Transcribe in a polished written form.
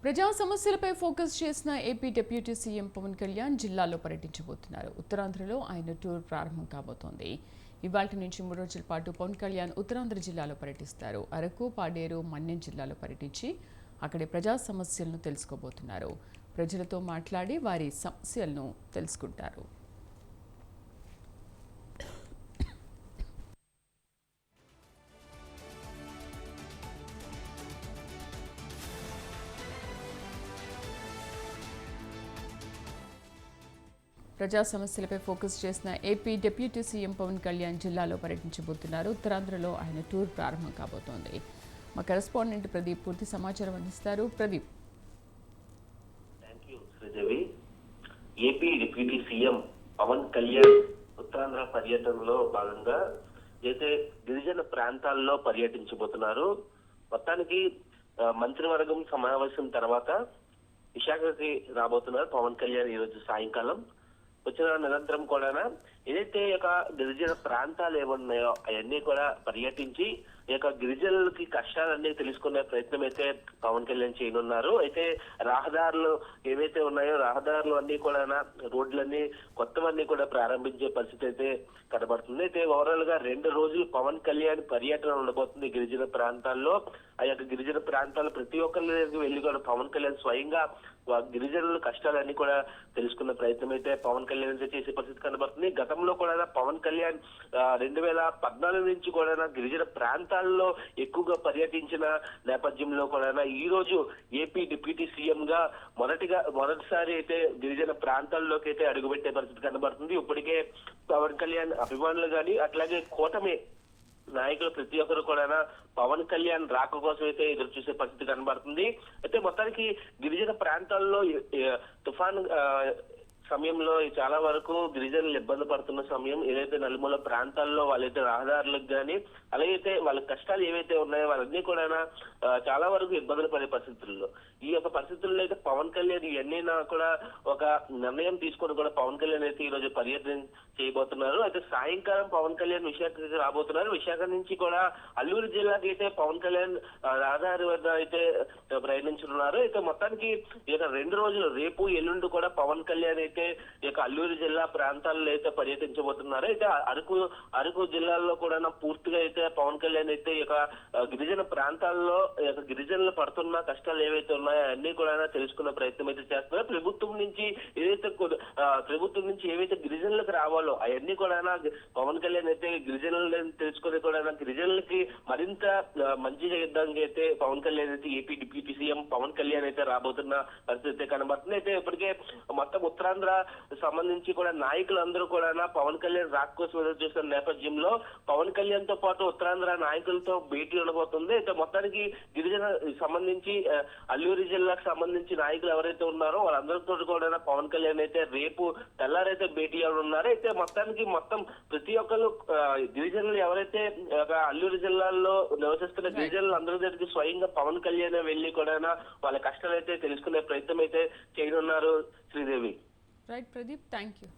ప్రజా సమస్యలపై ఫోకస్ చేసిన AP deputy CM Pavan Kalyan జిల్లాలో పర్యటించబోతున్నారు. ఉత్తరాంధ్రలో ఆయన టూర్ ప్రారంభం కాబోతోంది. ఇవాల్టి నుంచి 3 రోజుల పాటు పవన్ కళ్యాణ్ ఉత్తరాంధ్ర జిల్లాలో పర్యటిస్తారు. అరకు, పాడేరు, మన్యం జిల్లాలో పర్యటించి అక్కడి ప్రజా సమస్యలను తెలుసుకోబోతున్నారు. ప్రజలతో మాట్లాడి వారి సమస్యలను తెలుసుకుంటారు. ప్రజా సమస్యలపై ఫోకస్ చేసిన AP deputy CM Pavan Kalyan జిల్లాలో పర్యటించబోతున్నారు. ఉత్తరాంధ్రలో ఆయన టూర్ ప్రారంభం కాబోతోంది. మా కరెస్పాండెంట్ ప్రదీప్ పూర్తి సమాచారం అందిస్తారు. Pradeep. AP deputy CM Pavan Kalyan Uttarandhra పర్యటనలో భాగంగా అయితే గిరిజన ప్రాంతాల్లో పర్యటించబోతున్నారు. మొత్తానికి మంత్రివర్గం సమావేశం తర్వాత విశాఖకి రాబోతున్నారు పవన్ కళ్యాణ్ ఈ రోజు సాయంకాలం. వచ్చిన నిరంతరం కూడా ఏదైతే గిరిజన ప్రాంతాలు ఏమున్నాయో అవన్నీ కూడా పర్యటించి ఈ యొక్క గిరిజనులకి కష్టాలన్నీ తెలుసుకునే ప్రయత్నం అయితే పవన్ కళ్యాణ్ చేయనున్నారు. అయితే రహదారులు ఏవైతే ఉన్నాయో రహదారులు అన్ని కూడా రోడ్లన్నీ కొత్తవన్నీ కూడా ప్రారంభించే పరిస్థితి అయితే కనబడుతుంది. అయితే ఓవరాల్ గా 2 రోజులు పవన్ కళ్యాణ్ పర్యటన ఉండబోతుంది గిరిజన ప్రాంతాల్లో. ఆ యొక్క గిరిజన ప్రాంతాలు ప్రతి ఒక్కరికి వెళ్ళి కూడా పవన్ కళ్యాణ్ స్వయంగా గిరిజనుల కష్టాలన్నీ కూడా తెలుసుకున్న ప్రయత్నం అయితే పవన్ కళ్యాణ్ చేసే పరిస్థితి కనబడుతుంది. గతంలో కూడా పవన్ కళ్యాణ్ 2014 నుంచి కూడా గిరిజన ప్రాంతాల్లో ఎక్కువగా పర్యటించిన నేపథ్యంలో కూడా ఈ రోజు ఏపీ డిప్యూటీ సీఎం గా మొదటిసారి అయితే గిరిజన ప్రాంతాల్లోకి అయితే అడుగుపెట్టే పరిస్థితి కనబడుతుంది. ఇప్పటికే పవన్ కళ్యాణ్ అభిమానులు కానీ అట్లాగే కూటమి నాయకులు ప్రతి ఒక్కరు కూడా పవన్ కళ్యాణ్ రాక కోసం అయితే ఎదురు చూసే పరిస్థితి కనబడుతుంది. అయితే మొత్తానికి గిరిజన ప్రాంతాల్లో తుఫాన్ సమయంలో చాలా వరకు గిరిజనులు ఇబ్బంది పడుతున్న సమయం ఏదైతే నలుమూల ప్రాంతాల్లో వాళ్ళైతే రహదారులకు కానీ అలాగైతే వాళ్ళ కష్టాలు ఏవైతే ఉన్నాయో వాళ్ళన్నీ కూడా చాలా వరకు ఇబ్బందులు పడే పరిస్థితుల్లో ఈ యొక్క పరిస్థితుల్లో అయితే పవన్ కళ్యాణ్ ఇవన్నీ కూడా ఒక నిర్ణయం తీసుకొని కూడా పవన్ కళ్యాణ్ అయితే ఈ రోజు పర్యటన చేయబోతున్నారు. అయితే సాయంకాలం పవన్ కళ్యాణ్ విశాఖకి రాబోతున్నారు. విశాఖ నుంచి కూడా అల్లూరు జిల్లాకి అయితే పవన్ కళ్యాణ్ రహదారి వద్ద అయితే ప్రయాణించనున్నారు. అయితే మొత్తానికి ఈ 2 రోజులు రేపు ఎల్లుండి కూడా పవన్ కళ్యాణ్ అయితే ఈ అల్లూరు జిల్లా ప్రాంతాల్లో అయితే పర్యటించబోతున్నారు. అయితే అరకు జిల్లాలో కూడా పూర్తిగా అయితే పవన్ కళ్యాణ్ అయితే ఈ గిరిజన ప్రాంతాల్లో గిరిజనులు పడుతున్న కష్టాలు ఏవైతే ఉన్నాయో అన్ని కూడా తెలుసుకున్న ప్రయత్నం అయితే చేస్తున్నారు. ప్రభుత్వం నుంచి ఏవైతే గిరిజనులకు రావాలో అవన్నీ కూడా పవన్ కళ్యాణ్ అయితే గిరిజనులను తెలుసుకుని కూడా గిరిజనులకి మరింత మంచి చేయడానికి అయితే పవన్ కళ్యాణ్ అయితే AP deputy CM Pavan Kalyan అయితే రాబోతున్న పరిస్థితి కనబడుతుంది. అయితే ఇప్పటికే మొత్తం ఉత్తరాంధ్ర సంబంధించి కూడా నాయకులందరూ కూడా పవన్ కళ్యాణ్ రాక కోసం ఎదురు చూస్తున్న నేపథ్యంలో పవన్ కళ్యాణ్ తో పాటు ఉత్తరాంధ్ర నాయకులతో భేటీ ఉండబోతుంది. అయితే మొత్తానికి గిరిజన సంబంధించి అల్లూరి జిల్లాకు సంబంధించి నాయకులు ఎవరైతే ఉన్నారో వాళ్ళందరితో కూడా పవన్ కళ్యాణ్ అయితే రేపు తెల్లారైతే భేటీ ఉన్నారు. అయితే మొత్తానికి ప్రతి ఒక్కరు గిరిజనులు ఎవరైతే అల్లూరి జిల్లాలో నివసిస్తున్న గిరిజనులు అందరి దగ్గరికి స్వయంగా పవన్ కళ్యాణ్ వెళ్ళి కూడా వాళ్ళ కష్టాలు అయితే తెలుసుకునే ప్రయత్నం అయితే చేయనున్నారు Sridevi. Right Pradeep, thank you.